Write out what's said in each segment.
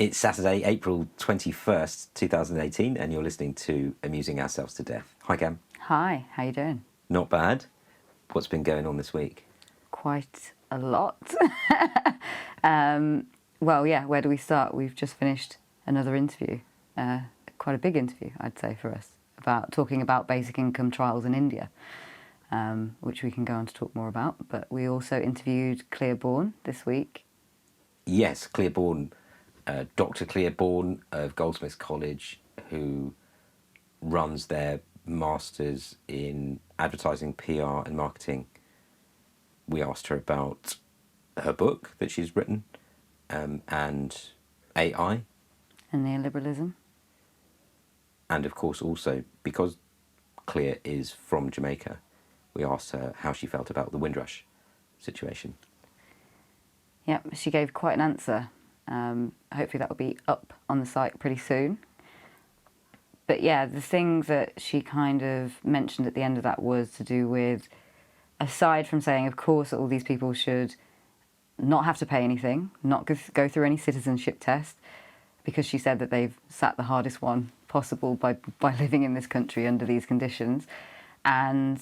It's Saturday, April 21st, 2018, and you're listening to Amusing Ourselves to Death. Hi, Cam. Hi, how you doing? Not bad. What's been going on this week? Quite a lot. Well, yeah, where do we start? We've just finished another interview, quite a big interview, I'd say, for us, talking about basic income trials in India, which we can go on to talk more about. But we also interviewed Clearborn this week. Yes, Clearborn, Dr. Clearborn of Goldsmiths College, who runs their Masters in Advertising, PR and Marketing. We asked her about her book that she's written, and AI. And neoliberalism. And of course also, because Clear is from Jamaica, we asked her how she felt about the Windrush situation. Yep, she gave quite an answer. Hopefully that will be up on the site pretty soon. But yeah, the thing that she kind of mentioned at the end of that was to do with, aside from saying, of course, all these people should not have to pay anything, not go through any citizenship test, because she said that they've sat the hardest one possible by living in this country under these conditions. And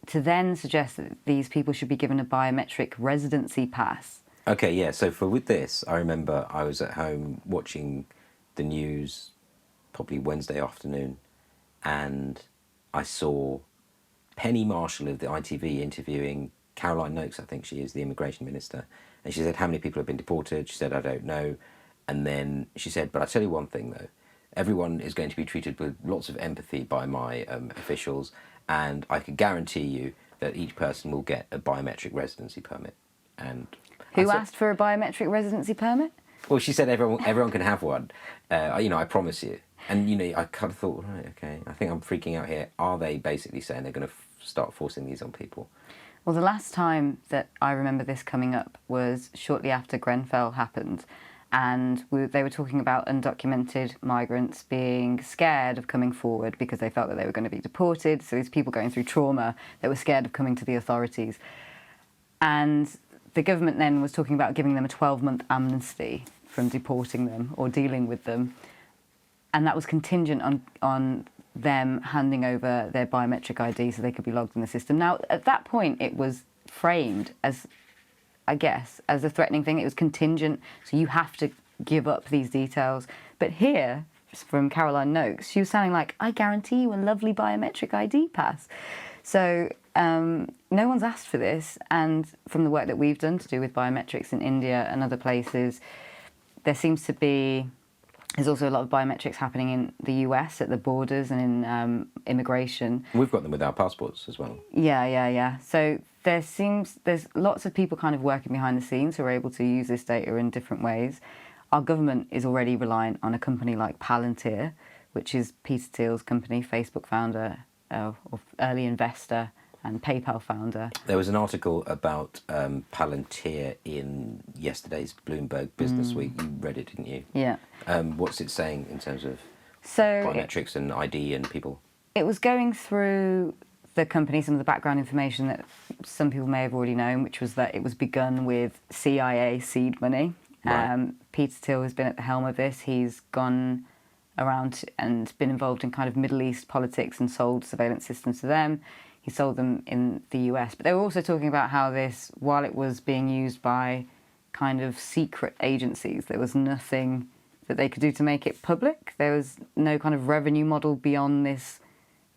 to then suggest that these people should be given a biometric residency pass. Okay, yeah, so with this, I remember I was at home watching the news, probably Wednesday afternoon, and I saw Penny Marshall of the ITV interviewing Caroline Nokes, I think she is, the immigration minister, and she said, how many people have been deported? She said, I don't know. And then she said, but I tell you one thing though, everyone is going to be treated with lots of empathy by my officials, and I can guarantee you that each person will get a biometric residency permit. And who asked for a biometric residency permit? Well, she said everyone can have one. I promise you. And I kind of thought, right, okay, I think I'm freaking out here. Are they basically saying they're going to start forcing these on people? Well, the last time that I remember this coming up was shortly after Grenfell happened, and they were talking about undocumented migrants being scared of coming forward because they felt that they were going to be deported. So these people going through trauma, they were scared of coming to the authorities. And the government then was talking about giving them a 12-month amnesty from deporting them or dealing with them. And that was contingent on them handing over their biometric ID so they could be logged in the system. Now, at that point, it was framed as, I guess, as a threatening thing. It was contingent, so you have to give up these details. But here, from Caroline Nokes, she was sounding like, I guarantee you a lovely biometric ID pass. So no one's asked for this, and from the work that we've done to do with biometrics in India and other places, there's also a lot of biometrics happening in the US at the borders and in immigration. We've got them with our passports as well. Yeah. So there's lots of people kind of working behind the scenes who are able to use this data in different ways. Our government is already reliant on a company like Palantir, which is Peter Thiel's company, Facebook founder, or early investor, and PayPal founder. There was an article about Palantir in yesterday's Bloomberg Business Week. You read it, didn't you? Yeah. What's it saying in terms of biometrics and ID and people? It was going through the company, some of the background information that some people may have already known, which was that it was begun with CIA seed money. Right. Peter Thiel has been at the helm of this. He's gone around and been involved in kind of Middle East politics and sold surveillance systems to them. He sold them in the US. But they were also talking about how this, while it was being used by kind of secret agencies, there was nothing that they could do to make it public. There was no kind of revenue model beyond this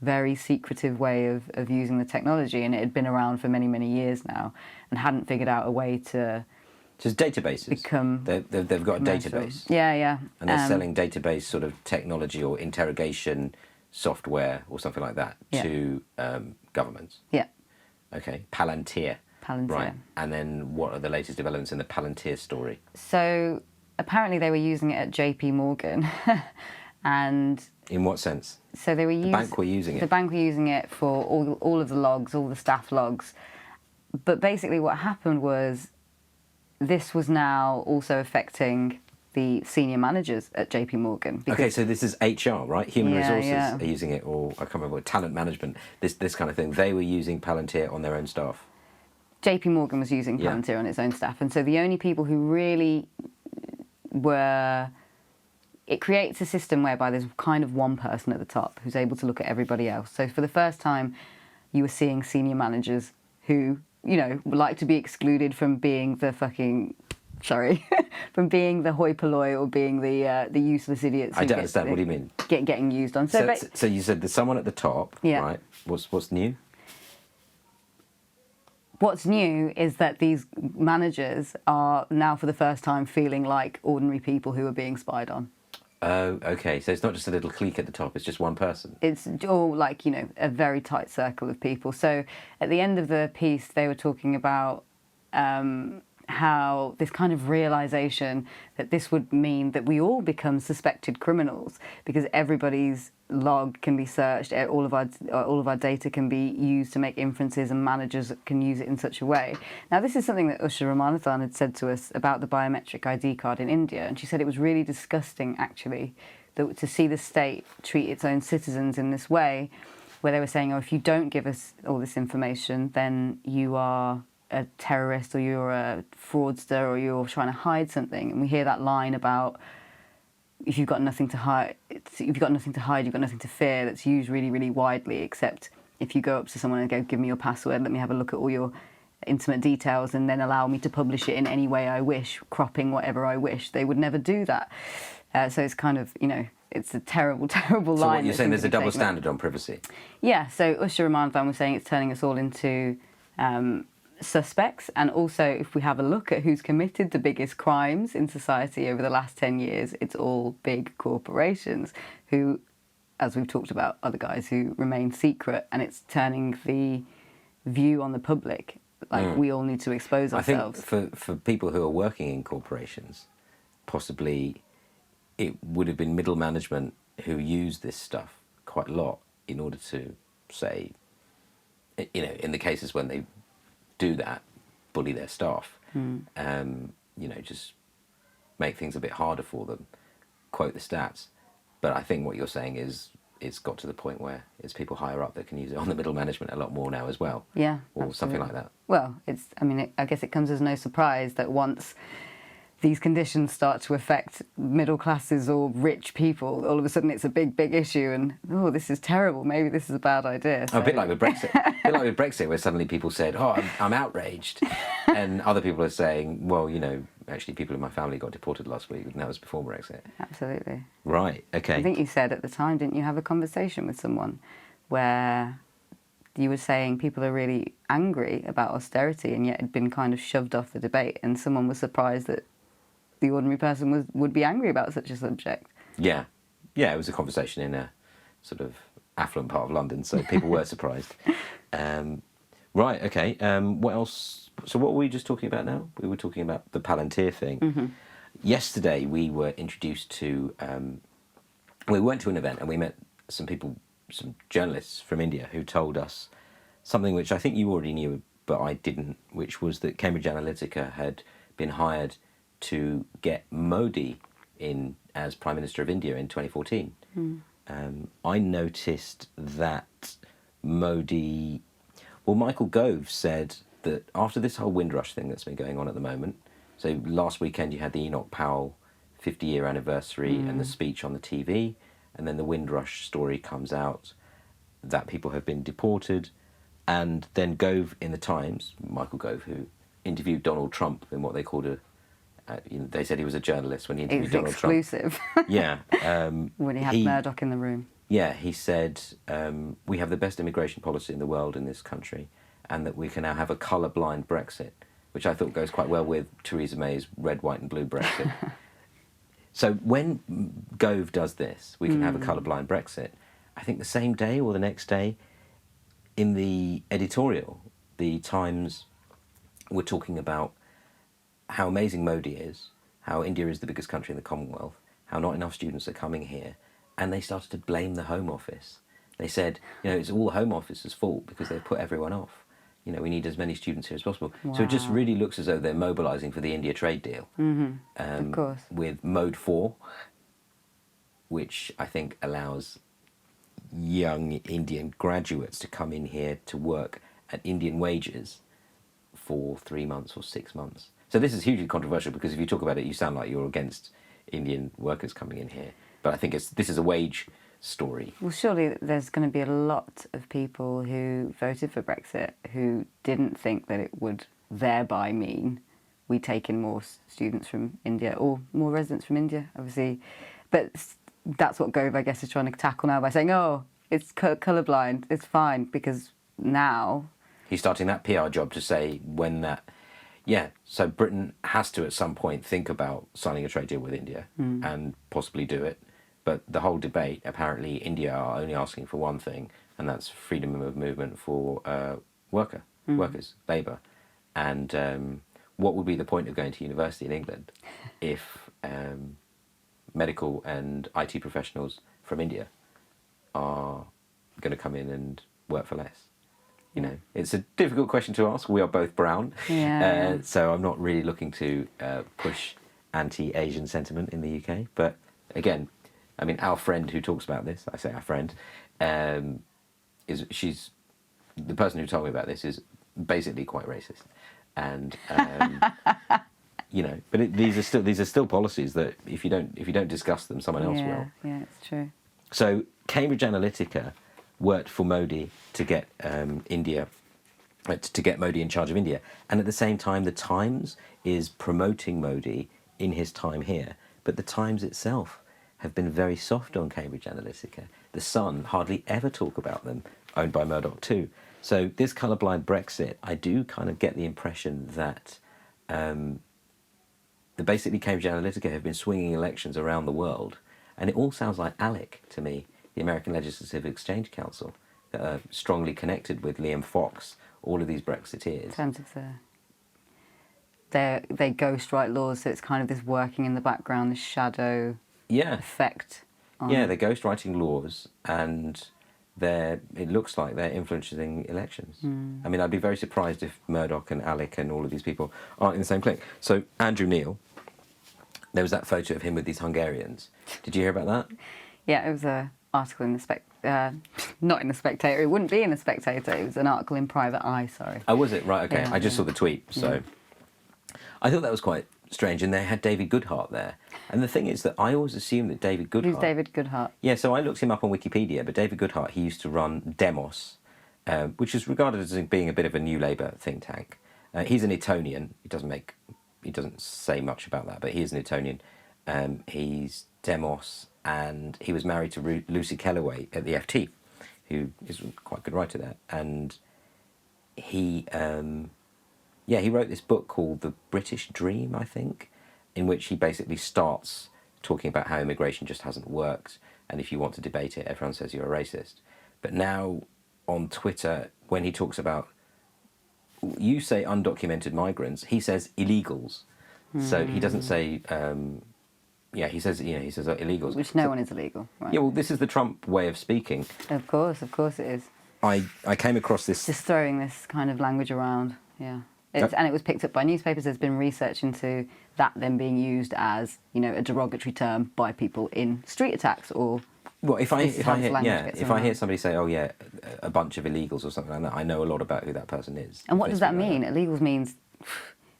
very secretive way of using the technology. And it had been around for many, many years now and hadn't figured out a way to Just databases. They've got a database. Yeah. And they're selling database sort of technology or interrogation software or something like that to governments. Yeah. Okay. Palantir. Right. And then what are the latest developments in the Palantir story? So apparently they were using it at JP Morgan. And in what sense? So they were using... The bank were using it? The bank were using it for all of the logs, all the staff logs. But basically what happened was this was now also affecting the senior managers at JP Morgan. Okay, so this is HR, right? Human resources are using it, or I can't remember, talent management, this kind of thing. They were using Palantir on their own staff. JP Morgan was using Palantir on its own staff. And so the only people who really were... It creates a system whereby there's kind of one person at the top who's able to look at everybody else. So for the first time, you were seeing senior managers who, you know, like to be excluded from being the fucking... Sorry, from being the hoi polloi or being the useless idiots. I don't understand. What do you mean? Getting used on. So you said there's someone at the top, yeah. right? What's new? What's new is that these managers are now for the first time feeling like ordinary people who are being spied on. Oh, okay. So it's not just a little clique at the top, it's just one person. It's all like, you know, a very tight circle of people. So at the end of the piece, they were talking about how this kind of realization that this would mean that we all become suspected criminals because everybody's log can be searched, all of our data can be used to make inferences, and managers can use it in such a way. Now, this is something that Usha Ramanathan had said to us about the biometric ID card in India, and she said it was really disgusting, actually, to see the state treat its own citizens in this way, where they were saying, oh, if you don't give us all this information, then you are a terrorist, or you're a fraudster, or you're trying to hide something. And we hear that line about if you've got nothing to hide, you've got nothing to fear. That's used really, really widely, except if you go up to someone and go, give me your password, let me have a look at all your intimate details, and then allow me to publish it in any way I wish, cropping whatever I wish. They would never do that. So it's kind of, you know, it's a terrible, terrible line. So what you're saying, there's a double standard on privacy? Yeah. So Usha Ramanathan was saying it's turning us all into suspects, and also if we have a look at who's committed the biggest crimes in society over the last 10 years, it's all big corporations who, as we've talked about, are the guys who remain secret, and it's turning the view on the public like we all need to expose ourselves. I think for people who are working in corporations, possibly it would have been middle management who used this stuff quite a lot in order to, say, you know, in the cases when they do that, bully their staff, you know, just make things a bit harder for them, quote the stats. But I think what you're saying is it's got to the point where it's people higher up that can use it on the middle management a lot more now as well. Yeah, or absolutely. Something like that. Well, I guess it comes as no surprise that once these conditions start to affect middle classes or rich people, all of a sudden it's a big, big issue, and, oh, this is terrible, maybe this is a bad idea. So... A bit like with Brexit. Where suddenly people said, oh, I'm outraged. And other people are saying, well, you know, actually people in my family got deported last week, and that was before Brexit. Absolutely. Right, okay. I think you said at the time, didn't you, have a conversation with someone where you were saying people are really angry about austerity, and yet had been kind of shoved off the debate, and someone was surprised that the ordinary person would be angry about such a subject. Yeah, it was a conversation in a sort of affluent part of London, so people were surprised. Right, okay. What else? So what were we just talking about now? We were talking about the Palantir thing. Mm-hmm. Yesterday we were introduced to... we went to an event and we met some people, some journalists from India who told us something which I think you already knew, but I didn't, which was that Cambridge Analytica had been hired to get Modi in as Prime Minister of India in 2014. I noticed that Modi... Well, Michael Gove said that after this whole Windrush thing that's been going on at the moment, so last weekend you had the Enoch Powell 50-year anniversary and the speech on the TV, and then the Windrush story comes out that people have been deported, and then Gove in the Times, Michael Gove, who interviewed Donald Trump in what they called a... you know, they said he was a journalist when he interviewed Donald Trump. It's exclusive. Yeah. When he had Murdoch in the room. Yeah, he said, we have the best immigration policy in the world in this country, and that we can now have a colourblind Brexit, which I thought goes quite well with Theresa May's red, white and blue Brexit. So when Gove does this, we can have a colourblind Brexit, I think the same day or the next day, in the editorial, the Times were talking about how amazing Modi is, how India is the biggest country in the Commonwealth, how not enough students are coming here, and they started to blame the Home Office. They said, you know, it's all the Home Office's fault because they've put everyone off. You know, we need as many students here as possible. Wow. So it just really looks as though they're mobilising for the India trade deal. Of course. With Mode 4, which I think allows young Indian graduates to come in here to work at Indian wages for 3 months or 6 months. So this is hugely controversial because if you talk about it, you sound like you're against Indian workers coming in here. But I think this is a wage story. Well, surely there's going to be a lot of people who voted for Brexit who didn't think that it would thereby mean we take in more students from India or more residents from India, obviously. But that's what Gove, I guess, is trying to tackle now by saying, oh, it's colourblind, it's fine, because now... He's starting that PR job to say when that... Yeah, so Britain has to at some point think about signing a trade deal with India and possibly do it. But the whole debate, apparently India are only asking for one thing, and that's freedom of movement for workers, labour. And what would be the point of going to university in England if medical and IT professionals from India are going to come in and work for less? You know, it's a difficult question to ask. We are both brown, so I'm not really looking to push anti-Asian sentiment in the UK. But again, I mean, our friend who talks about this, I say our friend, she's the person who told me about this is basically quite racist, and you know, but these are still policies that if you don't discuss them, someone else will. Yeah, it's true. So Cambridge Analytica worked for Modi to get to get Modi in charge of India, and at the same time, the Times is promoting Modi in his time here, but the Times itself have been very soft on Cambridge Analytica. The Sun hardly ever talk about them, owned by Murdoch too. So this colourblind Brexit, I do kind of get the impression that basically Cambridge Analytica have been swinging elections around the world, and it all sounds like ALEC to me, the American Legislative Exchange Council, that are strongly connected with Liam Fox, all of these Brexiteers. In terms of they ghostwrite laws, so it's kind of this working in the background, this shadow effect. Yeah, they're ghostwriting laws, and it looks like they're influencing elections. I mean, I'd be very surprised if Murdoch and ALEC and all of these people aren't in the same clique. So Andrew Neil, there was that photo of him with these Hungarians. Did you hear about that? Yeah, it was an article in the not in the Spectator. It wouldn't be in the Spectator. It was an article in Private Eye. Sorry. Oh, was it? Right. Okay. Yeah, I just saw the tweet, so I thought that was quite strange. And they had David Goodhart there. And the thing is that I always assumed that David Goodhart... Who's David Goodhart? Yeah, so I looked him up on Wikipedia, but David Goodhart, he used to run Demos, which is regarded as being a bit of a New Labour think tank. He's an Etonian. He doesn't say much about that, but he is an Etonian. He's Demos, and he was married to Lucy Kellaway at the FT, who is quite a good writer there. And he wrote this book called The British Dream, I think, in which he basically starts talking about how immigration just hasn't worked, and if you want to debate it, everyone says you're a racist. But now on Twitter, when he talks about, you say undocumented migrants, he says illegals. So he doesn't say, he says illegals. Which no one is illegal, right? Yeah, well, this is the Trump way of speaking. Of course it is. I came across this... Just throwing this kind of language around, yeah. And it was picked up by newspapers. There's been research into that then being used as, a derogatory term by people in street attacks or... Well, if I hear somebody say, "Oh yeah, a bunch of illegals" or something like that, I know a lot about who that person is. And what does that mean? Illegals means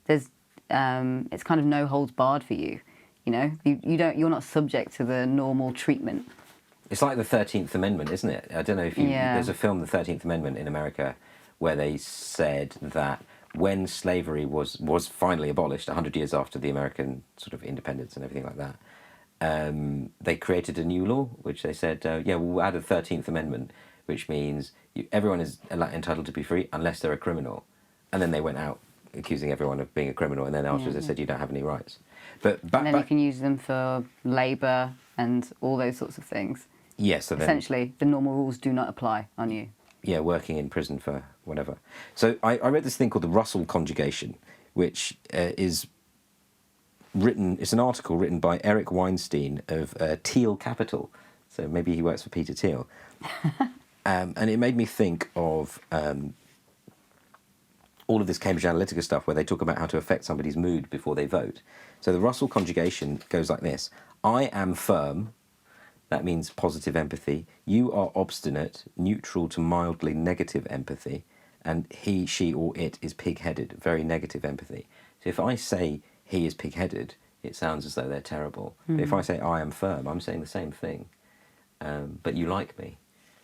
there's it's kind of no holds barred for you. You're not subject to the normal treatment. It's like the 13th Amendment, isn't it? I don't know if there's a film, The 13th Amendment, in America, where they said that when slavery was finally abolished, 100 years after the American sort of independence and everything like that, they created a new law, which they said, we'll add a 13th Amendment, which means everyone is entitled to be free unless they're a criminal. And then they went out accusing everyone of being a criminal, and then afterwards they said you don't have any rights. And then you can use them for labour and all those sorts of things. Yes. So essentially, the normal rules do not apply on you. Yeah, working in prison for whatever. So I read this thing called the Russell conjugation, which is written. It's an article written by Eric Weinstein of Thiel Capital. So maybe he works for Peter Thiel. And it made me think of all of this Cambridge Analytica stuff where they talk about how to affect somebody's mood before they vote. So the Russell conjugation goes like this. I am firm. That means positive empathy. You are obstinate, neutral to mildly negative empathy. And he, she, or it is pig-headed, very negative empathy. So if I say he is pig-headed, it sounds as though they're terrible. But if I say I am firm, I'm saying the same thing. But you like me.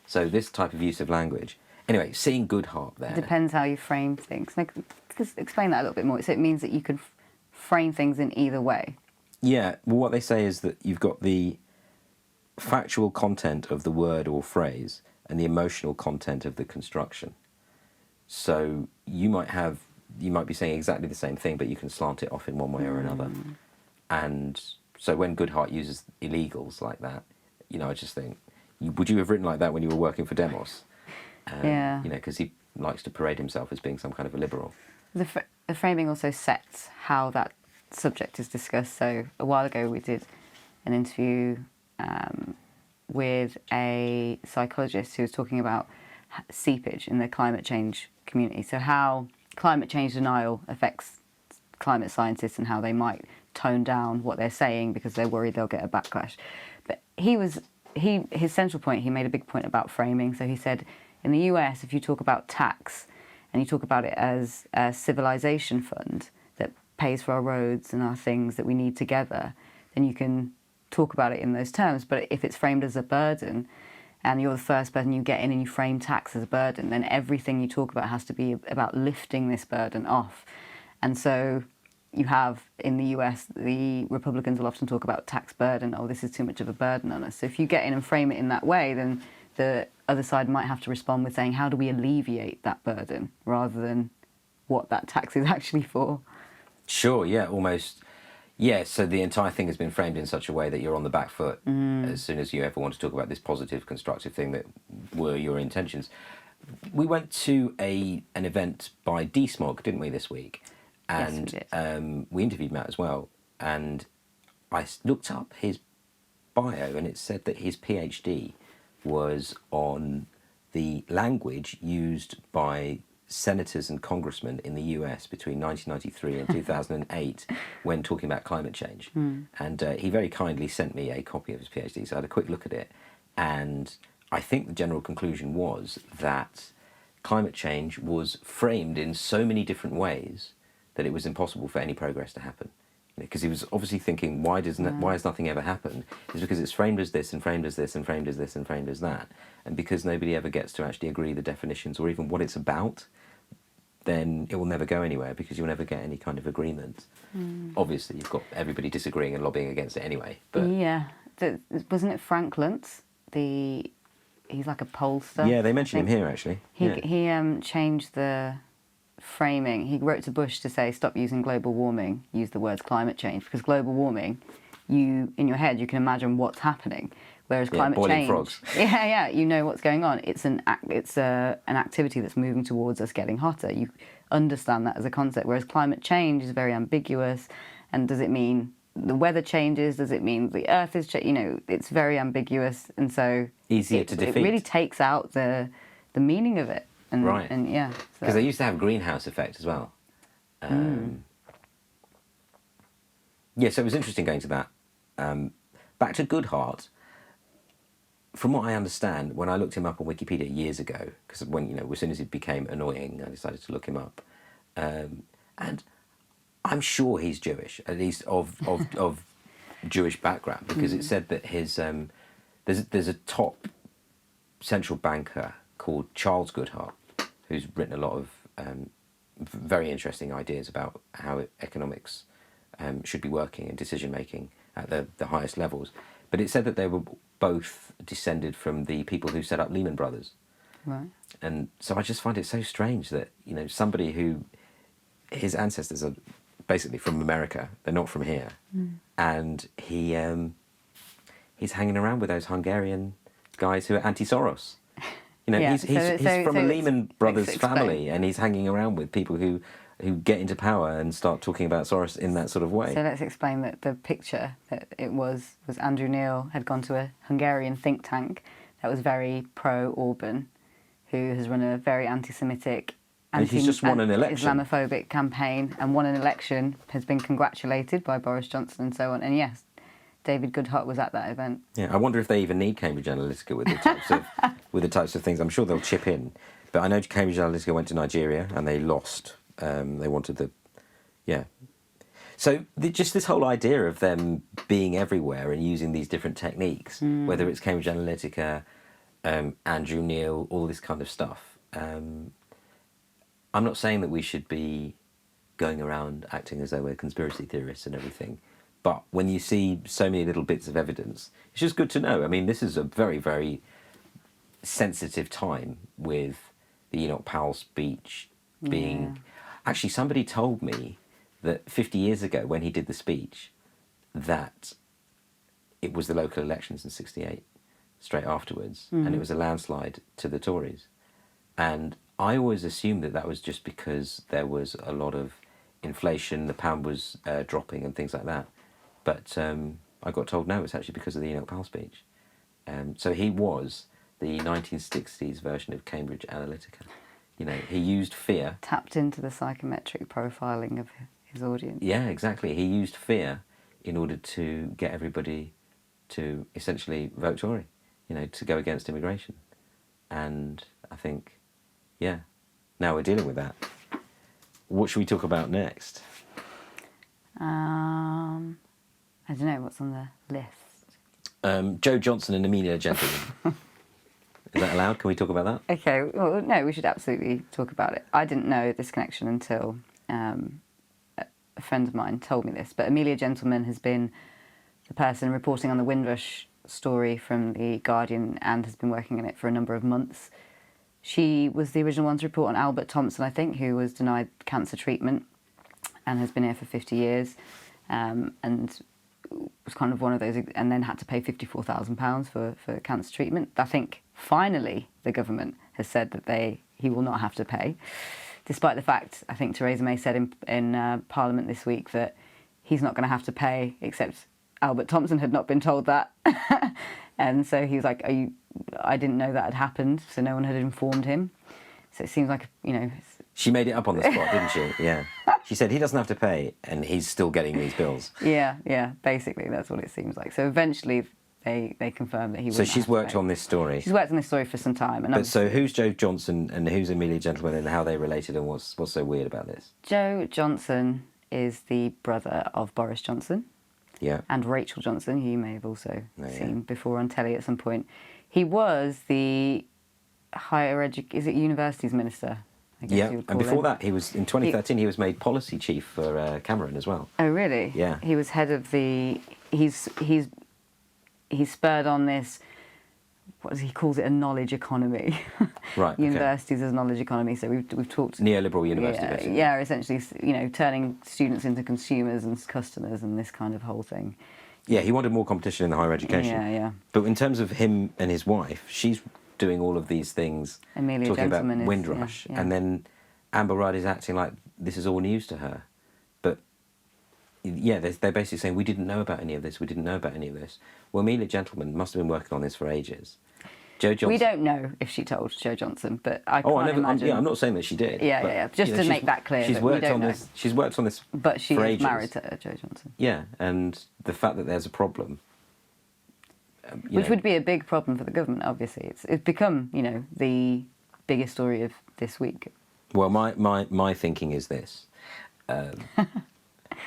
So this type of use of language. Anyway, seeing Goodhart there. It depends how you frame things. Like, just explain that a little bit more. So it means that you can frame things in either way. Yeah, well, what they say is that you've got the factual content of the word or phrase and the emotional content of the construction. So you might be saying exactly the same thing, but you can slant it off in one way or another. And so when Goodhart uses illegals like that, I just think, would you have written like that when you were working for Demos? Yeah. Because he likes to parade himself as being some kind of a liberal. The framing also sets how that subject is discussed. So a while ago we did an interview with a psychologist who was talking about seepage in the climate change community. So how climate change denial affects climate scientists and how they might tone down what they're saying because they're worried they'll get a backlash. But his central point, he made a big point about framing. So he said, in the US, if you talk about tax and you talk about it as a civilization fund that pays for our roads and our things that we need together, then you can talk about it in those terms. But if it's framed as a burden and you're the first person you get in and you frame tax as a burden, then everything you talk about has to be about lifting this burden off. And so you have, in the US, the Republicans will often talk about tax burden. Oh, this is too much of a burden on us. So if you get in and frame it in that way, then the other side might have to respond with saying, how do we alleviate that burden, rather than what that tax is actually for. Sure, yeah, almost. Yeah, so the entire thing has been framed in such a way that you're on the back foot as soon as you ever want to talk about this positive, constructive thing that were your intentions. We went to an event by DSmog, didn't we, this week? And Yes, we did. We interviewed Matt as well. And I looked up his bio, and it said that his PhD was on the language used by senators and congressmen in the US between 1993 and 2008 when talking about climate change. And he very kindly sent me a copy of his PhD, so I had a quick look at it. And I think the general conclusion was that climate change was framed in so many different ways that it was impossible for any progress to happen. Because he was obviously thinking, why has nothing ever happened? It's because it's framed as this and framed as this and framed as this and framed as that. And because nobody ever gets to actually agree the definitions or even what it's about, then it will never go anywhere because you'll never get any kind of agreement. Obviously, you've got everybody disagreeing and lobbying against it anyway. But Yeah. Wasn't it Frank Luntz? He's like a pollster. yeah, they mentioned him here, actually. He changed the framing. He wrote to Bush to say, stop using global warming, use the words climate change, because global warming, in your head you can imagine what's happening, whereas climate boiling change, frogs. you know what's going on. It's an activity that's moving towards us getting hotter. You understand that as a concept, whereas climate change is very ambiguous. And does it mean the weather changes? Does it mean the earth is it's very ambiguous, and so Easier to defeat. It really takes out the meaning of it. Right. And yeah. Because they used to have greenhouse effect as well. Yeah, so it was interesting going to that. Back to Goodhart. From what I understand, when I looked him up on Wikipedia years ago, because as soon as he became annoying, I decided to look him up. And I'm sure he's Jewish, at least of Jewish background, because it said that his there's a top central banker called Charles Goodhart, who's written a lot of very interesting ideas about how economics should be working and decision making at the highest levels. But it said that they were both descended from the people who set up Lehman Brothers. Right. And so I just find it so strange that, somebody who, his ancestors are basically from America, they're not from here. And he's hanging around with those Hungarian guys who are anti-Soros. He's from a Lehman Brothers family, and he's hanging around with people who get into power and start talking about Soros in that sort of way. So let's explain that the picture that it was Andrew Neil had gone to a Hungarian think tank that was very pro-Orban, who has run a very anti-Semitic, he's just won an election. Islamophobic campaign and won an election, has been congratulated by Boris Johnson and so on. And yes, David Goodhart was at that event. Yeah, I wonder if they even need Cambridge Analytica with the types of things. I'm sure they'll chip in. But I know Cambridge Analytica went to Nigeria and they lost. They wanted So just this whole idea of them being everywhere and using these different techniques, whether it's Cambridge Analytica, Andrew Neil, all this kind of stuff. I'm not saying that we should be going around acting as though we're conspiracy theorists and everything, but when you see so many little bits of evidence, it's just good to know. I mean, this is a very, very sensitive time with the Enoch Powell speech being... Yeah. Actually, somebody told me that 50 years ago, when he did the speech, that it was the local elections in '68, straight afterwards, and it was a landslide to the Tories. And I always assumed that was just because there was a lot of inflation, the pound was dropping and things like that. But I got told no, it's actually because of the Enoch Powell speech. So he was the 1960s version of Cambridge Analytica. You know, he used fear. Tapped into the psychometric profiling of his audience. Yeah, exactly. He used fear in order to get everybody to essentially vote Tory, you know, to go against immigration. And I think, yeah, now we're dealing with that. What should we talk about next? I don't know, what's on the list? Joe Johnson and Amelia Gentleman. Is that allowed? Can we talk about that? Okay, well, no, we should absolutely talk about it. I didn't know this connection until a friend of mine told me this, but Amelia Gentleman has been the person reporting on the Windrush story from The Guardian and has been working on it for a number of months. She was the original one to report on Albert Thompson, I think, who was denied cancer treatment and has been here for 50 years and was kind of one of those, and then had to pay £54,000 for cancer treatment. I think finally the government has said that he will not have to pay, despite the fact, I think Theresa May said in Parliament this week that he's not going to have to pay, except Albert Thompson had not been told that. And so he was like, I didn't know that had happened, so no one had informed him. So it seems like, you know... She made it up on the spot, didn't she? Yeah. She said he doesn't have to pay, and he's still getting these bills. Yeah, basically, that's what it seems like. So eventually they confirmed that he wouldn't So she's worked on this story. She's worked on this story for some time. And but so who's Joe Johnson and who's Amelia Gentleman and how they related and what's so weird about this? Joe Johnson is the brother of Boris Johnson. Yeah. And Rachel Johnson, who you may have also seen before on telly at some point. He was the universities minister? I guess Yeah, you would call and before him. that, he was in 2013. He was made policy chief for Cameron as well. Oh, really? Yeah. He was head of the. He's spurred on this. What does he calls it? A knowledge economy. Right. Okay. Universities as knowledge economy. So we've talked Neoliberal university. Yeah, basically. yeah, essentially, you know, turning students into consumers and customers and this kind of whole thing. Yeah, he wanted more competition in the higher education. Yeah. But in terms of him and his wife, she's doing all of these things, Amelia talking Gentleman about is, Windrush, yeah. and then Amber Rudd is acting like this is all news to her. But yeah, they're basically saying we didn't know about any of this. We didn't know about any of this. Well, Amelia Gentleman must have been working on this for ages. Joe Johnson. We don't know if she told Joe Johnson, but I can't imagine. I'm not saying that she did. Yeah. Just to make that clear, she's that worked we don't on know. this. She's worked on this, But she for is ages. married to Joe Johnson. Yeah, and the fact that there's a problem, Which would be a big problem for the government, obviously. It's become, you know, the biggest story of this week. Well, my thinking is this.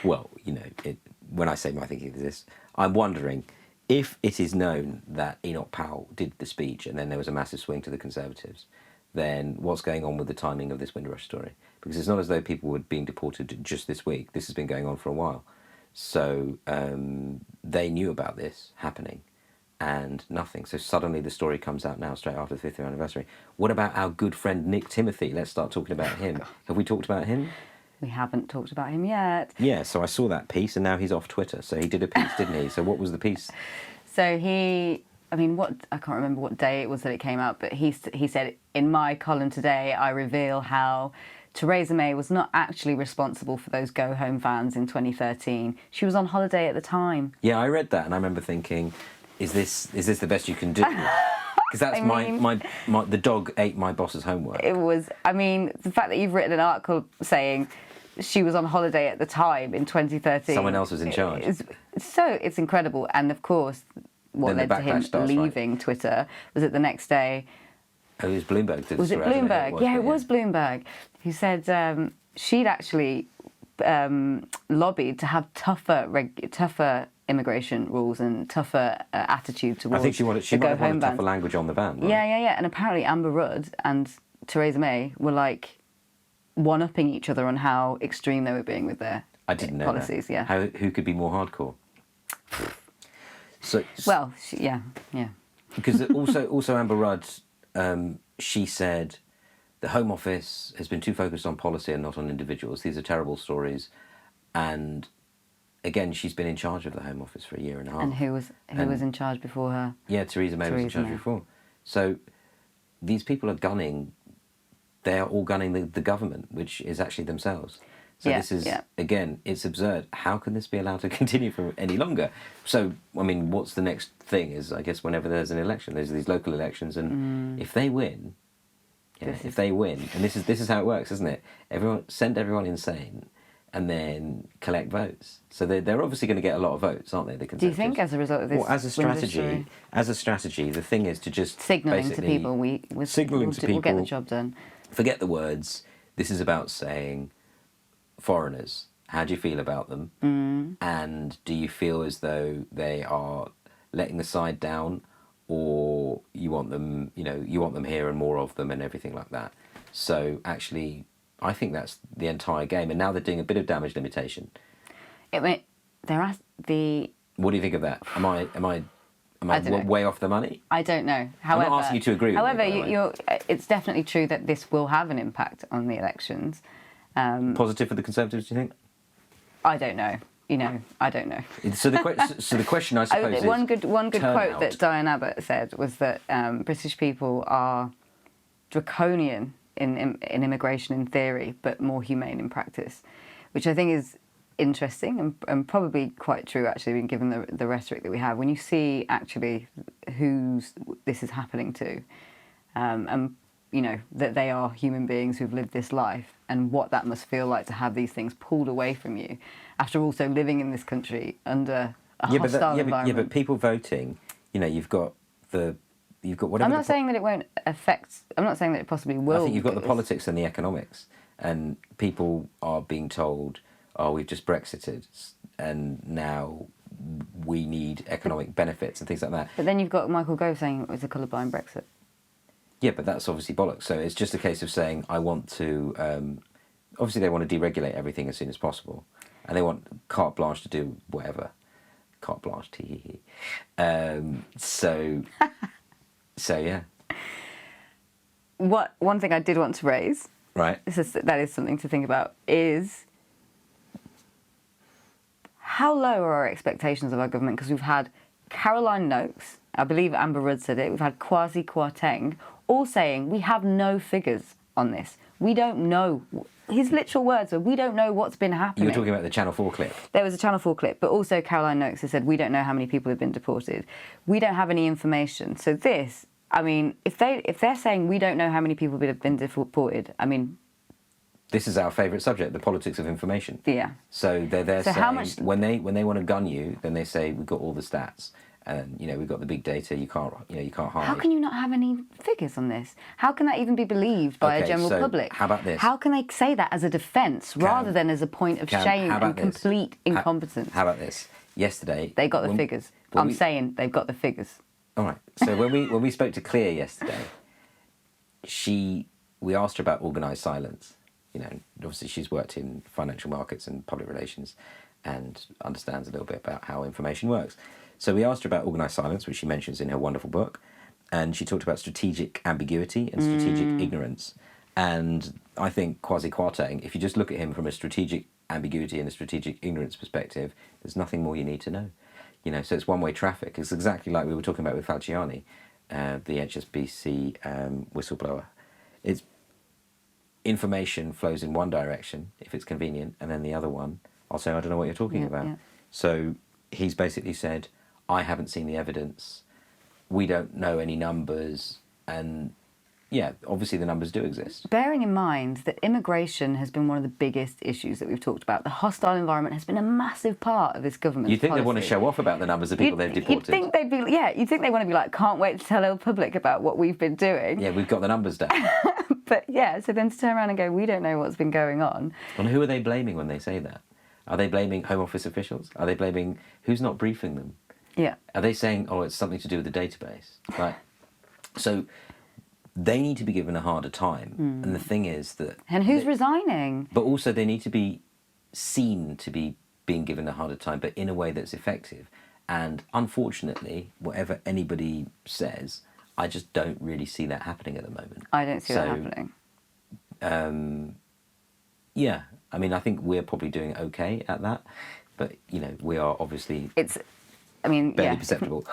Well, you know, when I say my thinking is this, I'm wondering if it is known that Enoch Powell did the speech and then there was a massive swing to the Conservatives, then what's going on with the timing of this Windrush story? Because it's not as though people were being deported just this week. This has been going on for a while. So they knew about this happening and nothing. So suddenly the story comes out now, straight after the 5th year anniversary. What about our good friend Nick Timothy? Let's start talking about him. Have we talked about him? We haven't talked about him yet. Yeah, so I saw that piece and now he's off Twitter. So he did a piece, didn't he? So what was the piece? So I can't remember what day it was that it came out, but he said, in my column today, I reveal how Theresa May was not actually responsible for those Go Home vans in 2013. She was on holiday at the time. Yeah, I read that and I remember thinking, is this the best you can do? Because that's the dog ate my boss's homework. It was, the fact that you've written an article saying she was on holiday at the time in 2013. Someone else was in charge. It's incredible. And of course, what led to him leaving Twitter was that the next day... Oh, it was Bloomberg. Was it Bloomberg? Yeah, it was Bloomberg. Who said she'd actually lobbied to have tougher immigration rules and tougher attitude towards. I think she wanted go home tougher ban. language on the ban. Right? Yeah. And apparently Amber Rudd and Theresa May were like one-upping each other on how extreme they were being with their policies. That. Yeah. Who could be more hardcore? Well, yeah. Because also Amber Rudd, she said the Home Office has been too focused on policy and not on individuals. These are terrible stories, and again, she's been in charge of the Home Office for a year and a half. And who was in charge before her? Yeah, Theresa May was in charge before. So these people are gunning. They are all gunning the government, which is actually themselves. So this is, again, it's absurd. How can this be allowed to continue for any longer? So, I mean, what's the next thing is, I guess, whenever there's an election, there's these local elections, and if they win, and this is how it works, isn't it? Send everyone insane, and then collect votes. So they're obviously going to get a lot of votes, aren't they? The Do you think, as a result of this? Well, as a strategy, the thing is to just signalling to people, we'll get the job done. Forget the words. This is about saying, foreigners, how do you feel about them? And do you feel as though they are letting the side down, or you want them here and more of them and everything like that? So actually, I think that's the entire game. And now they're doing a bit of damage limitation. What do you think of that? Am I way off the money? I don't know. However, I'm not asking you to agree with me. However, it's definitely true that this will have an impact on the elections. Positive for the Conservatives, do you think? I don't know. I don't know. So the question, I suppose, is one good turnout. quote that Diane Abbott said was that British people are draconian in immigration in theory, but more humane in practice, which I think is interesting and probably quite true, actually, given the rhetoric that we have. When you see actually who's this is happening to, and that they are human beings who've lived this life, and what that must feel like to have these things pulled away from you after also living in this country under a hostile environment. Yeah, but people voting, you've got whatever. I'm not saying that it won't affect. I'm not saying that it possibly will. I think you've got the politics and the economics, and people are being told, "Oh, we've just Brexited, and now we need economic benefits and things like that." But then you've got Michael Gove saying it was a colourblind Brexit. Yeah, but that's obviously bollocks. So it's just a case of saying, I want to... obviously, they want to deregulate everything as soon as possible. And they want carte blanche to do whatever. Carte blanche, tee. So, yeah. One thing I did want to raise, right? That is something to think about, is how low are our expectations of our government? Because we've had Caroline Noakes, I believe Amber Rudd said it, we've had Kwasi Kwarteng, all saying we have no figures on this. We don't know. His literal words were, we don't know what's been happening. You were talking about the Channel 4 clip. There was a Channel 4 clip, but also Caroline Noakes has said, we don't know how many people have been deported. We don't have any information. So this, I mean, if they're saying we don't know how many people have been deported, I mean... This is our favourite subject, the politics of information. Yeah. So they're saying, how much... when they want to gun you, then they say, we've got all the stats. And we've got the big data. You can't hide. How can you not have any figures on this? How can that even be believed by a general public? How about this? How can they say that as a defence rather than as a point of shame and complete incompetence? How about this? Yesterday they got the figures. I'm saying they've got the figures. All right. So when we spoke to Clear yesterday, we asked her about organised silence. Obviously she's worked in financial markets and public relations, and understands a little bit about how information works. So we asked her about organised silence, which she mentions in her wonderful book, and she talked about strategic ambiguity and strategic ignorance. And I think Kwasi Kwarteng, if you just look at him from a strategic ambiguity and a strategic ignorance perspective, there's nothing more you need to know. So it's one-way traffic. It's exactly like we were talking about with Falciani, the HSBC whistleblower. It's information flows in one direction if it's convenient, and then the other one, I'll say, I don't know what you're talking about. Yeah. So he's basically said, I haven't seen the evidence, we don't know any numbers, and yeah, obviously the numbers do exist. Bearing in mind that immigration has been one of the biggest issues that we've talked about, the hostile environment has been a massive part of this government's You'd think policy. They want to show off about the numbers of people they've deported. You'd think they want to be like, can't wait to tell the public about what we've been doing. Yeah, we've got the numbers down. But yeah, so then to turn around and go, we don't know what's been going on. And who are they blaming when they say that? Are they blaming Home Office officials? Are they blaming who's not briefing them? Yeah. Are they saying, oh, it's something to do with the database? Like, so they need to be given a harder time. And the thing is that... And who's resigning? But also they need to be seen to be being given a harder time, but in a way that's effective. And unfortunately, whatever anybody says, I just don't really see that happening at the moment. I don't see that happening. Yeah, I mean, I think we're probably doing okay at that, but, you know, we are obviously barely perceptible.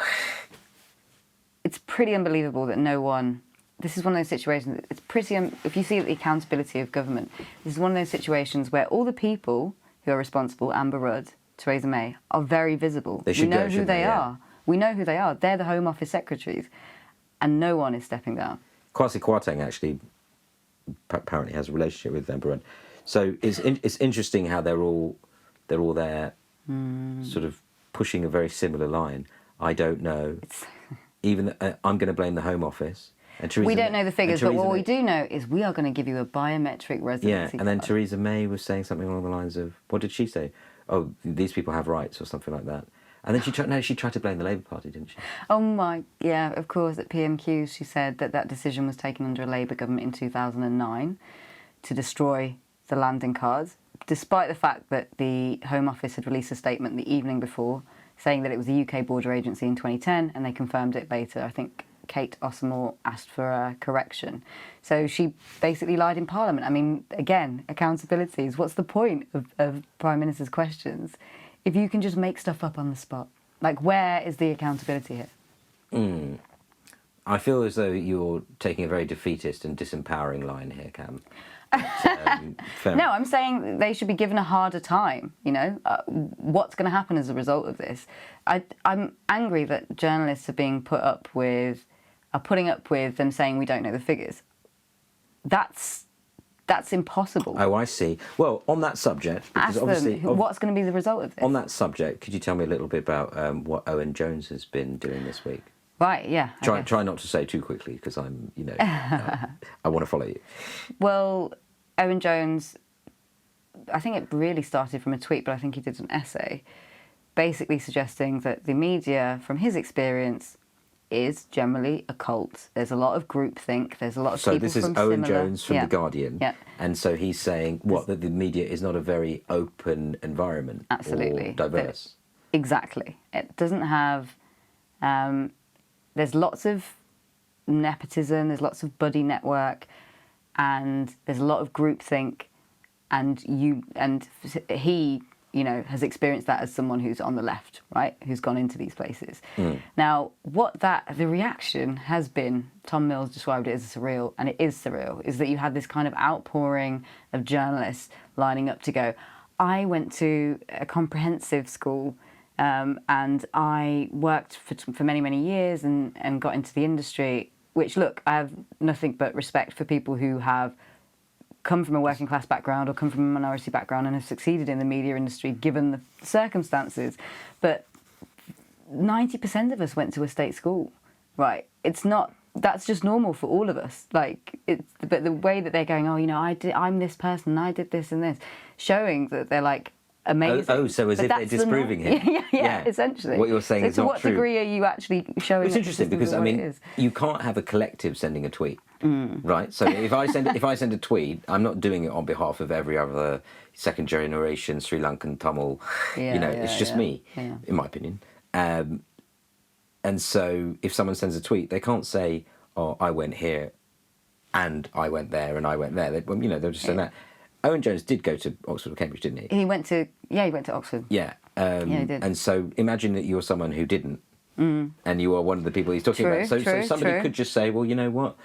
It's pretty unbelievable that no one... This is one of those situations, it's pretty... if you see the accountability of government, this is one of those situations where all the people who are responsible, Amber Rudd, Theresa May, are very visible. They should we know who they are. We know who they are. They're the Home Office secretaries, and no one is stepping down. Kwasi Kwarteng actually apparently has a relationship with Amber Rudd. So it's interesting how they're all there, sort of pushing a very similar line. I don't know. Even I'm going to blame the Home Office. And we don't know the figures, but what we do know is we are going to give you a biometric residency. Yeah, and then card. Theresa May was saying something along the lines of, what did she say? Oh, these people have rights or something like that. And then she tried to blame the Labour Party, didn't she? Yeah, of course, at PMQ she said that decision was taken under a Labour government in 2009 to destroy the landing cards, despite the fact that the Home Office had released a statement the evening before saying that it was a UK border agency in 2010, and they confirmed it later. I think Kate Ossamore asked for a correction. So she basically lied in Parliament. I mean, again, accountabilities. What's the point of Prime Minister's questions if you can just make stuff up on the spot? Like, where is the accountability here? I feel as though you're taking a very defeatist and disempowering line here, Cam. No, I'm saying they should be given a harder time, you know? What's going to happen as a result of this? I'm angry that journalists are putting up with them saying we don't know the figures. That's impossible. Oh, I see. Well, on that subject... Ask them, what's going to be the result of this? On that subject, could you tell me a little bit about what Owen Jones has been doing this week? Right, yeah. Try not to say too quickly, because I'm, I want to follow you. Well, Owen Jones, I think it really started from a tweet, but I think he did an essay, basically suggesting that the media, from his experience, is generally a cult. There's a lot of groupthink. There's a lot of people from So this is Owen Jones from The Guardian. Yeah. And so he's saying, that the media is not a very open environment. Absolutely. Or diverse. Exactly. It doesn't have... there's lots of nepotism, there's lots of buddy network, and there's a lot of groupthink, and he, has experienced that as someone who's on the left, right, who's gone into these places. Now, the reaction has been, Tom Mills described it as surreal, and it is surreal, is that you had this kind of outpouring of journalists lining up to go, I went to a comprehensive school, and I worked for many, many years and got into the industry, which, look, I have nothing but respect for people who have come from a working class background or come from a minority background and have succeeded in the media industry given the circumstances. But 90% of us went to a state school, right? It's not... That's just normal for all of us. But the way that they're going, I'm this person, I did this and this, showing that they're like... amazing. So as if they're disproving him. Yeah, essentially. What you're saying is not true. To what degree are you actually showing? It's interesting because you can't have a collective sending a tweet, right? So if I send a tweet, I'm not doing it on behalf of every other second generation Sri Lankan Tamil. It's just me, in my opinion. And so if someone sends a tweet, they can't say, "Oh, I went here, and I went there, and I went there." They'll just say that. Owen Jones did go to Oxford or Cambridge, didn't he? He went to Oxford. Yeah. He did. And so imagine that you're someone who didn't, and you are one of the people he's talking about. So somebody could just say, well, you know what?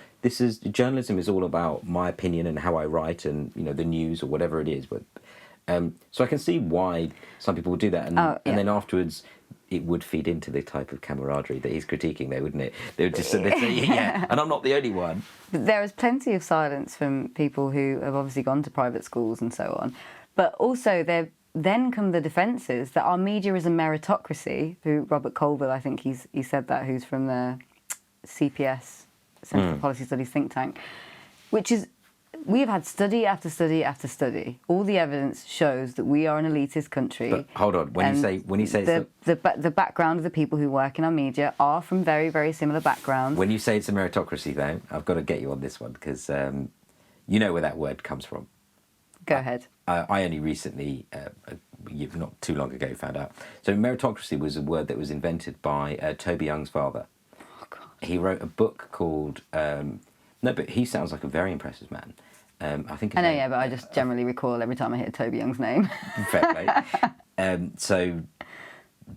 Journalism is all about my opinion and how I write and, the news or whatever it is. But so I can see why some people would do that. And then afterwards, it would feed into the type of camaraderie that he's critiquing there, wouldn't it? They would just say, yeah, and I'm not the only one. There is plenty of silence from people who have obviously gone to private schools and so on. But also then come the defences that our media is a meritocracy, through Robert Colville, I think he said that, who's from the CPS, Centre for Policy Studies think tank, which is we have had study after study after study. All the evidence shows that we are an elitist country. But hold on, when you say the background of the people who work in our media are from very, very similar backgrounds. when you say it's a meritocracy, though, I've got to get you on this one because you know where that word comes from. Go ahead. I only recently, not too long ago, found out. So meritocracy was a word that was invented by Toby Young's father. Oh, God. He wrote a book called. No, but he sounds like a very impressive man. I think. I know, yeah, but I just generally recall every time I hear Toby Young's name. Fair play. So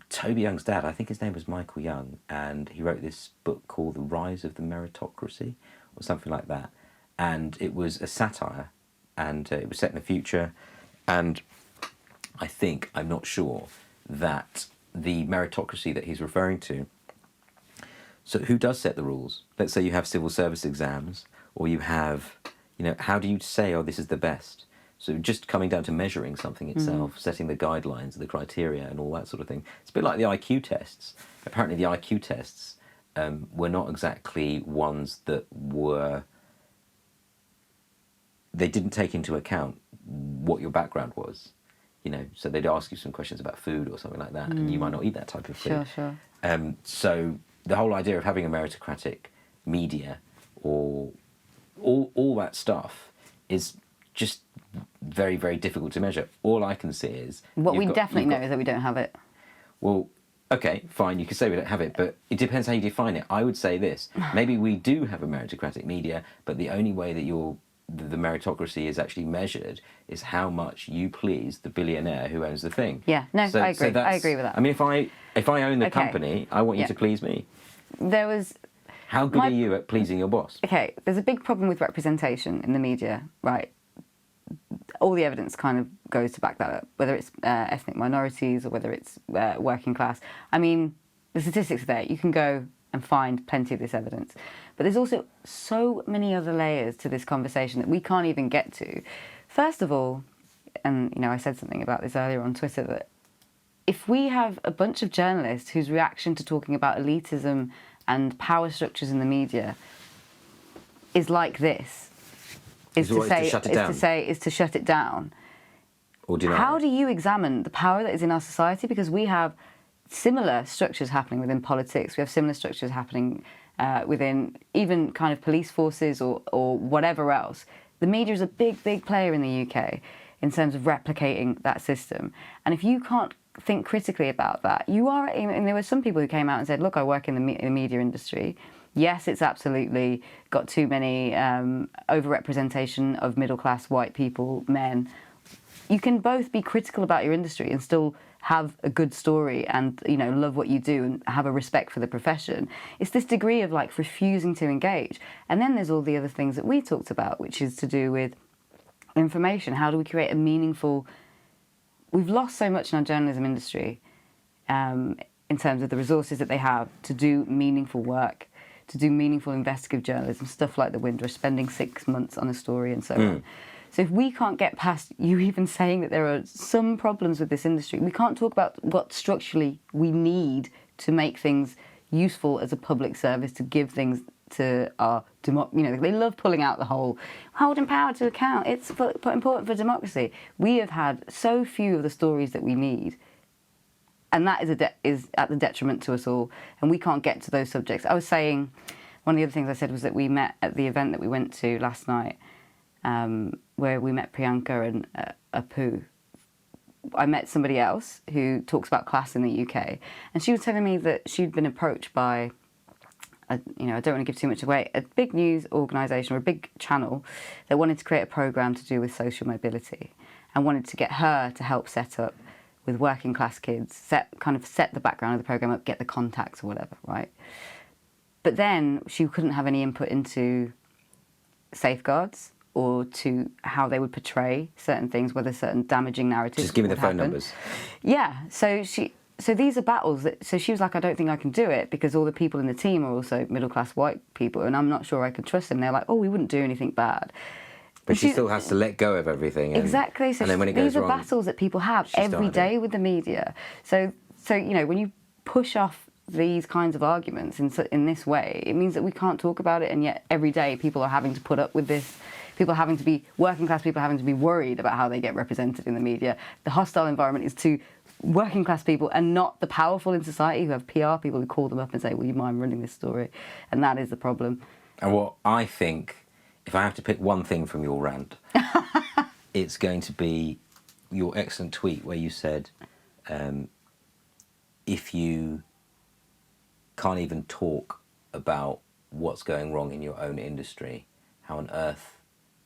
Toby Young's dad, I think his name was Michael Young, and he wrote this book called The Rise of the Meritocracy, or something like that. And it was a satire, and it was set in the future. And I'm not sure, that the meritocracy that he's referring to. So who does set the rules? Let's say you have civil service exams, or you have, how do you say, oh, this is the best? So just coming down to measuring something itself, setting the guidelines, the criteria, and all that sort of thing. It's a bit like the IQ tests. Apparently the IQ tests were not exactly ones that were... They didn't take into account what your background was. So they'd ask you some questions about food or something like that, and you might not eat that type of food. Sure. So the whole idea of having a meritocratic media or all that stuff is just very, very difficult to measure. All I can see is... What we definitely know is that we don't have it. Well, okay, fine, you can say we don't have it, but it depends how you define it. I would say this. Maybe we do have a meritocratic media, but the only way that the meritocracy is actually measured is how much you please the billionaire who owns the thing. Yeah, no, I agree. I agree with that. I mean, if I own the company, I want you to please me. How good are you at pleasing your boss? Okay, there's a big problem with representation in the media, right? All the evidence kind of goes to back that up, whether it's ethnic minorities or whether it's working class. I mean, the statistics are there. You can go and find plenty of this evidence. But there's also so many other layers to this conversation that we can't even get to. First of all, and I said something about this earlier on Twitter, that if we have a bunch of journalists whose reaction to talking about elitism and power structures in the media is like this, is to shut it down. Or deny How it. do you examine the power that is in our society? Because we have similar structures happening within politics. We have similar structures happening within even kind of police forces or whatever else. The media is a big, big player in the UK in terms of replicating that system. And if you can't think critically about that, and there were some people who came out and said, look, I work in the media industry. Yes, it's absolutely got too many overrepresentation of middle-class white people, men. You can both be critical about your industry and still have a good story and, love what you do and have a respect for the profession. It's this degree of, refusing to engage. And then there's all the other things that we talked about, which is to do with information. How do we create a meaningful... We've lost so much in our journalism industry in terms of the resources that they have to do meaningful work, to do meaningful investigative journalism, stuff like the Windrush, spending 6 months on a story and so on. So if we can't get past you even saying that there are some problems with this industry, we can't talk about what structurally we need to make things useful as a public service, to give things to our they love pulling out the whole holding power to account. It's important for democracy. We have had so few of the stories that we need, and that is at the detriment to us all. And we can't get to those subjects. I was saying, one of the other things I said was that we met at the event that we went to last night, where we met Priyanka and Apu. I met somebody else who talks about class in the UK, and she was telling me that she'd been approached by, I don't want to give too much away, a big news organisation or a big channel that wanted to create a programme to do with social mobility and wanted to get her to help set up with working class kids, set the background of the programme up, get the contacts or whatever, right? But then she couldn't have any input into safeguards or to how they would portray certain things, whether certain damaging narratives. Just give me the phone numbers. Yeah, so these are battles so she was like, I don't think I can do it because all the people in the team are also middle-class white people and I'm not sure I could trust them. They're like, oh, we wouldn't do anything bad. But she still has to let go of everything. Exactly. So and then when it goes these are wrong, battles that people have every day with the media. So when you push off these kinds of arguments in this way, it means that we can't talk about it, and yet every day people are having to put up with this working class people having to be worried about how they get represented in the media. The hostile environment is to working class people and not the powerful in society who have PR people who call them up and say, will you mind running this story? And that is the problem. And what I think, if I have to pick one thing from your rant, it's going to be your excellent tweet where you said, if you can't even talk about what's going wrong in your own industry, how on earth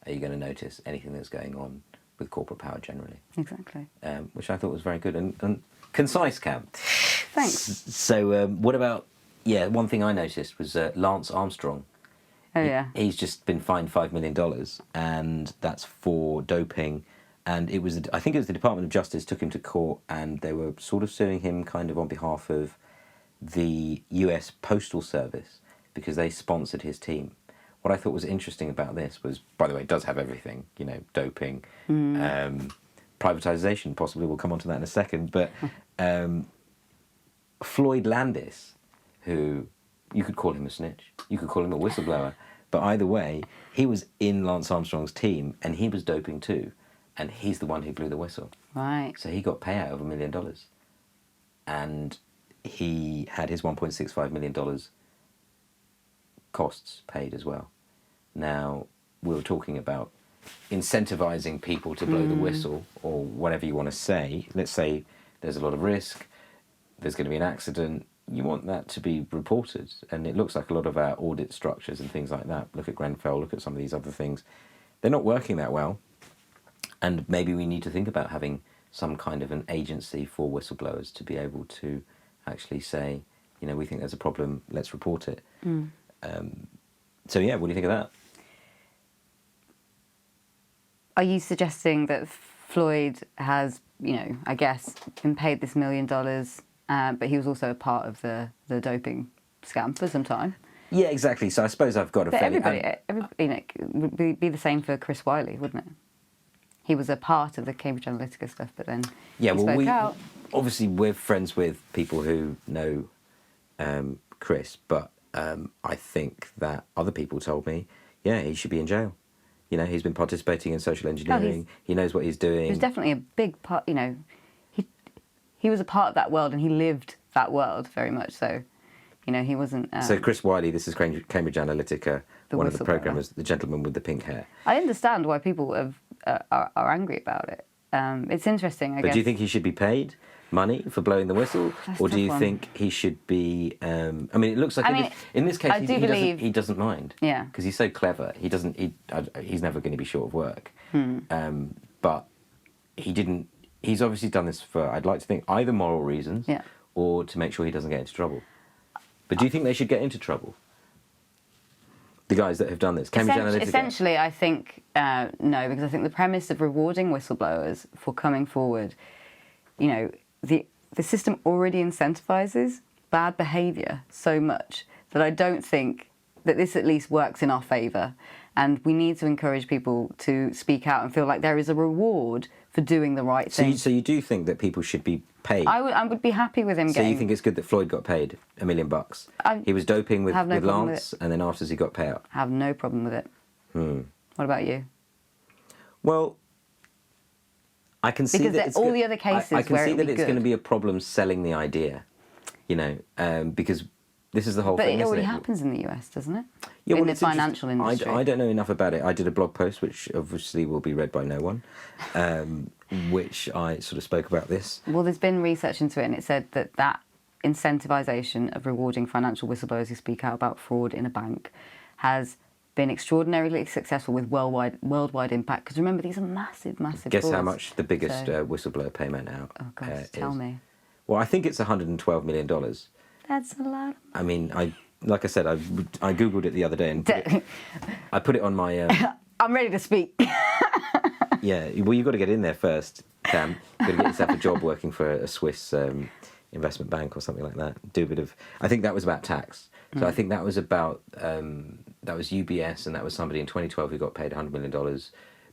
are you going to notice anything that's going on with corporate power generally? Exactly. Which I thought was very good and concise, Cam. Thanks. So what about, one thing I noticed was Lance Armstrong. Oh, yeah. He's just been fined $5 million, and that's for doping. And I think it was the Department of Justice took him to court, and they were sort of suing him kind of on behalf of the US Postal Service because they sponsored his team. What I thought was interesting about this was, by the way, it does have everything, doping, privatisation, possibly, we'll come on to that in a second, but Floyd Landis, who, you could call him a snitch, you could call him a whistleblower, but either way, he was in Lance Armstrong's team, and he was doping too, and he's the one who blew the whistle. Right. So he got payout of $1 million, and he had his $1.65 million costs paid as well. Now, we were talking about incentivizing people to blow the whistle, or whatever you want to say. Let's say there's a lot of risk, there's going to be an accident, you want that to be reported. And it looks like a lot of our audit structures and things like that, look at Grenfell, look at some of these other things, they're not working that well. And maybe we need to think about having some kind of an agency for whistleblowers to be able to actually say, we think there's a problem, let's report it. So what do you think of that? Are you suggesting that Floyd has, I guess, been paid this $1 million, but he was also a part of the doping scam for some time? Yeah, exactly. So I suppose I've got a fairly... Everybody would be the same for Chris Wiley, wouldn't it? He was a part of the Cambridge Analytica stuff, but then he spoke out. Obviously, we're friends with people who know Chris, but I think that other people told me, he should be in jail. He's been participating in social engineering. He knows what he's doing. He was definitely a big part, he was a part of that world, and he lived that world very much so. He wasn't... So Chris Wiley, this is Cambridge Analytica, one of the programmers, the gentleman with the pink hair. I understand why people are angry about it. It's interesting, I guess. But do you think he should be paid money for blowing the whistle? Or do you think he should be... it looks like in this case he doesn't mind. Yeah. Because he's so clever. He's never going to be short of work. But he's obviously done this for, I'd like to think, either moral reasons or to make sure he doesn't get into trouble. But do you think they should get into trouble? The guys that have done this? Cambridge Analytica? Essentially, I think no, because I think the premise of rewarding whistleblowers for coming forward, the system already incentivises bad behaviour so much that I don't think that this at least works in our favour. And we need to encourage people to speak out and feel like there is a reward for doing the right thing. So you do think that people should be paid? I would be happy with him getting... So you think it's good that Floyd got paid $1 million? He was doping with Lance, and then afterwards he got payout? I have no problem with it. What about you? Well, I can see that it's... all the other cases I can where see that it's going to be a problem selling the idea, because this is the whole thing, But it already happens in the US, doesn't it? Yeah, in the financial industry. I don't know enough about it. I did a blog post, which obviously will be read by no one, which I sort of spoke about this. Well, there's been research into it, and it said that incentivisation of rewarding financial whistleblowers who speak out about fraud in a bank has been extraordinarily successful with worldwide impact. Because remember, these are massive Guess frauds. how much the biggest whistleblower payment out Oh, God, tell me. Well, I think it's $112 million. That's a lot. Like I said, I Googled it the other day and I put it on my... I'm ready to speak. Yeah, well, you've got to get in there first, Cam. You've got to get yourself a job working for a Swiss investment bank or something like that. Do a bit of... I think that was about tax. So I think that was about... that was UBS, and that was somebody in 2012 who got paid $100 million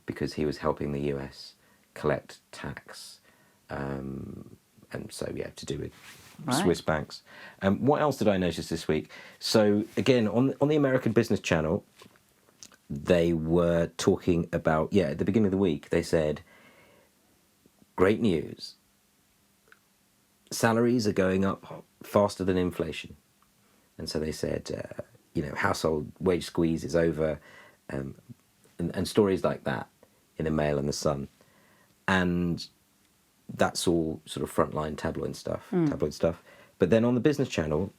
because he was helping the US collect tax. And so, to do with... Right. Swiss banks. What else did I notice this week? So again, on the American Business Channel, they were talking about, at the beginning of the week, they said, great news, salaries are going up faster than inflation. And so they said, household wage squeeze is over, and stories like that in the Mail and the Sun. And that's all sort of frontline tabloid stuff. But then on the Business Channel,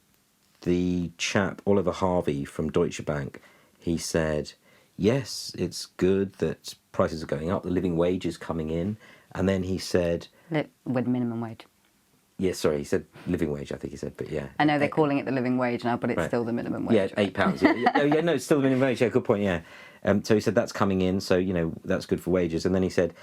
the chap, Oliver Harvey from Deutsche Bank, he said, yes, it's good that prices are going up, the living wage is coming in. And then he said... With minimum wage. Yeah, sorry, he said living wage, I think he said, but yeah. I know they're calling it the living wage now, but it's still the minimum wage. Yeah, £8. No, it's still the minimum wage. Yeah, good point, yeah. So he said that's coming in, so, that's good for wages. And then he said,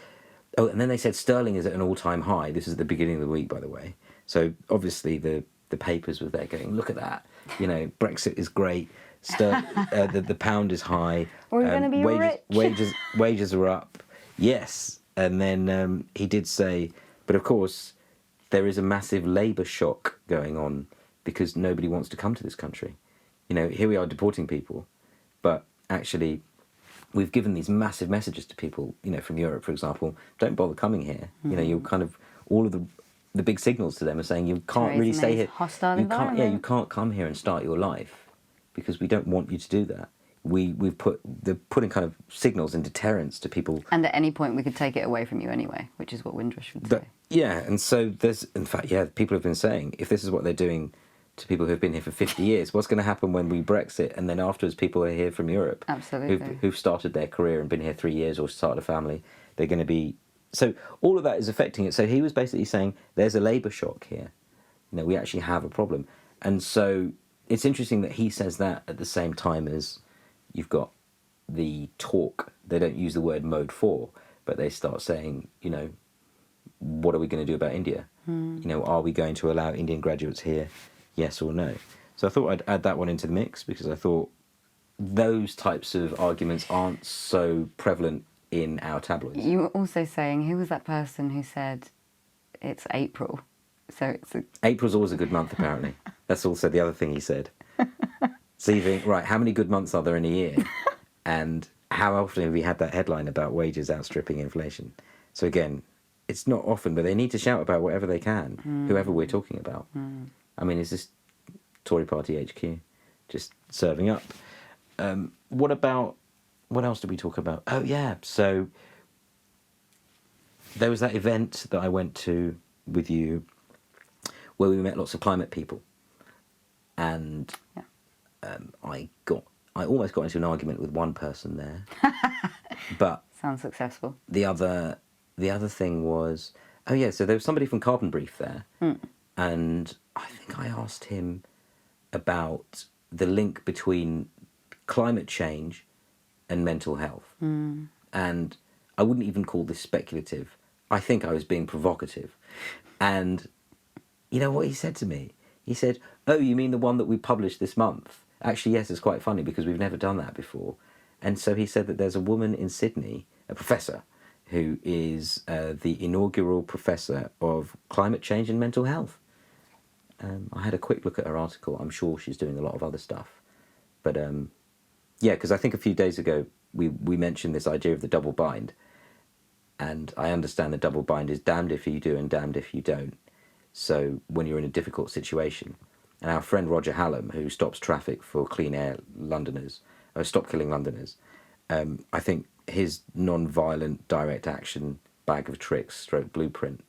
and then they said sterling is at an all-time high. This is at the beginning of the week, by the way. So obviously the papers were there going, look at that. Brexit is great. The pound is high. We're going to be rich. Wages are up. Yes. And then he did say, but of course, there is a massive labour shock going on because nobody wants to come to this country. Here we are deporting people, but actually we've given these massive messages to people, from Europe, for example, don't bother coming here. You're kind of, all of the big signals to them are saying you can't really stay here. Hostile environment. You can't come here and start your life because we don't want you to do that. They're putting kind of signals and deterrents to people. And at any point we could take it away from you anyway, which is what Windrush would say. Yeah, and so there's, in fact, people have been saying, if this is what they're doing to people who have been here for 50 years, what's going to happen when we Brexit and then afterwards people are here from Europe? Absolutely. Who've started their career and been here 3 years or started a family, they're going to be... So all of that is affecting it. So he was basically saying there's a labour shock here. We actually have a problem. And so it's interesting that he says that at the same time as you've got the talk. They don't use the word mode 4, but they start saying, what are we going to do about India? Are we going to allow Indian graduates here? Yes or no? So I thought I'd add that one into the mix because I thought those types of arguments aren't so prevalent in our tabloids. You were also saying, who was that person who said it's April? So April's always a good month, apparently. That's also the other thing he said. So you think, right, how many good months are there in a year? And how often have we had that headline about wages outstripping inflation? So again, it's not often, but they need to shout about whatever they can, whoever we're talking about. I mean, is this Tory Party HQ just serving up? What else did we talk about? Oh, yeah, so there was that event that I went to with you where we met lots of climate people. And I almost got into an argument with one person there. But sounds successful. The other thing was, so there was somebody from Carbon Brief there. And I think I asked him about the link between climate change and mental health. And I wouldn't even call this speculative. I think I was being provocative. And you know what he said to me? He said, oh, you mean the one that we published this month? Actually, yes, it's quite funny because we've never done that before. And so he said that there's a woman in Sydney, a professor, who is the inaugural professor of climate change and mental health. I had a quick look at her article. I'm sure she's doing a lot of other stuff. But because I think a few days ago we mentioned this idea of the double bind. And I understand the double bind is damned if you do and damned if you don't. So when you're in a difficult situation, and our friend Roger Hallam, who stops traffic for clean air Londoners, or Stop Killing Londoners, I think his non-violent direct action bag of tricks stroke blueprint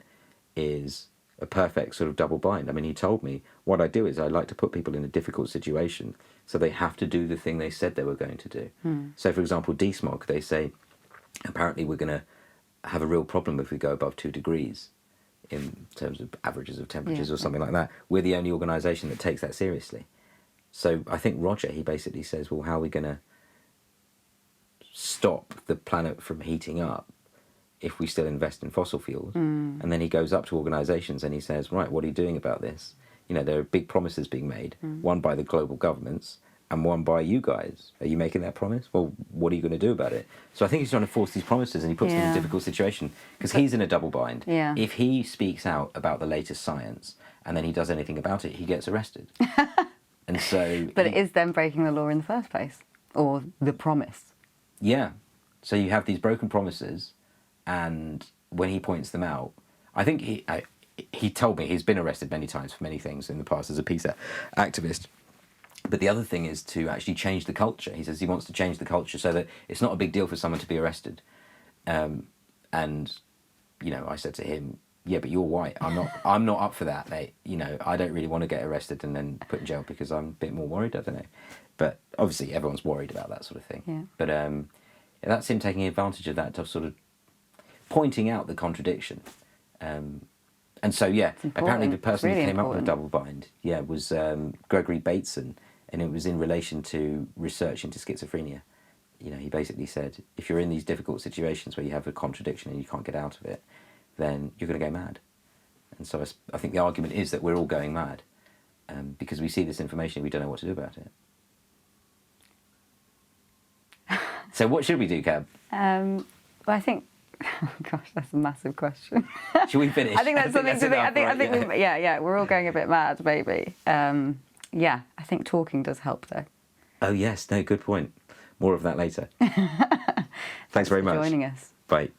is a perfect sort of double bind. I mean, he told me, what I do is I like to put people in a difficult situation so they have to do the thing they said they were going to do. So, for example, desmog, they say, apparently we're going to have a real problem if we go above 2 degrees in terms of averages of temperatures or something like that. We're the only organisation that takes that seriously. So I think Roger, he basically says, well, how are we going to stop the planet from heating up if we still invest in fossil fuels? And then he goes up to organisations and he says, right, what are you doing about this? There are big promises being made, one by the global governments and one by you guys. Are you making that promise? Well, what are you going to do about it? So I think he's trying to force these promises and he puts them in a difficult situation because he's in a double bind. If he speaks out about the latest science and then he does anything about it, he gets arrested. And so... But it is them breaking the law in the first place, or the promise. Yeah. So you have these broken promises, and when he points them out, I think he told me he's been arrested many times for many things in the past as a peace activist. But the other thing is to actually change the culture. He says he wants to change the culture so that it's not a big deal for someone to be arrested. And I said to him, yeah, but you're white. I'm not up for that, mate. I don't really want to get arrested and then put in jail because I'm a bit more worried. I don't know. But obviously everyone's worried about that sort of thing. Yeah. But that's him taking advantage of that to sort of pointing out the contradiction. And so, yeah, apparently the person really who came up with important. double bind, was Gregory Bateson, and it was in relation to research into schizophrenia. He basically said, if you're in these difficult situations where you have a contradiction and you can't get out of it, then you're going to go mad. And so I think the argument is that we're all going mad because we see this information and we don't know what to do about it. So what should we do, Cab? Well, I think, gosh, that's a massive question. Should we finish? I think that's something to think. I think, right? we're all going a bit mad, maybe. I think talking does help, though. Oh yes, no, good point. More of that later. Thanks very much. For joining us. Bye.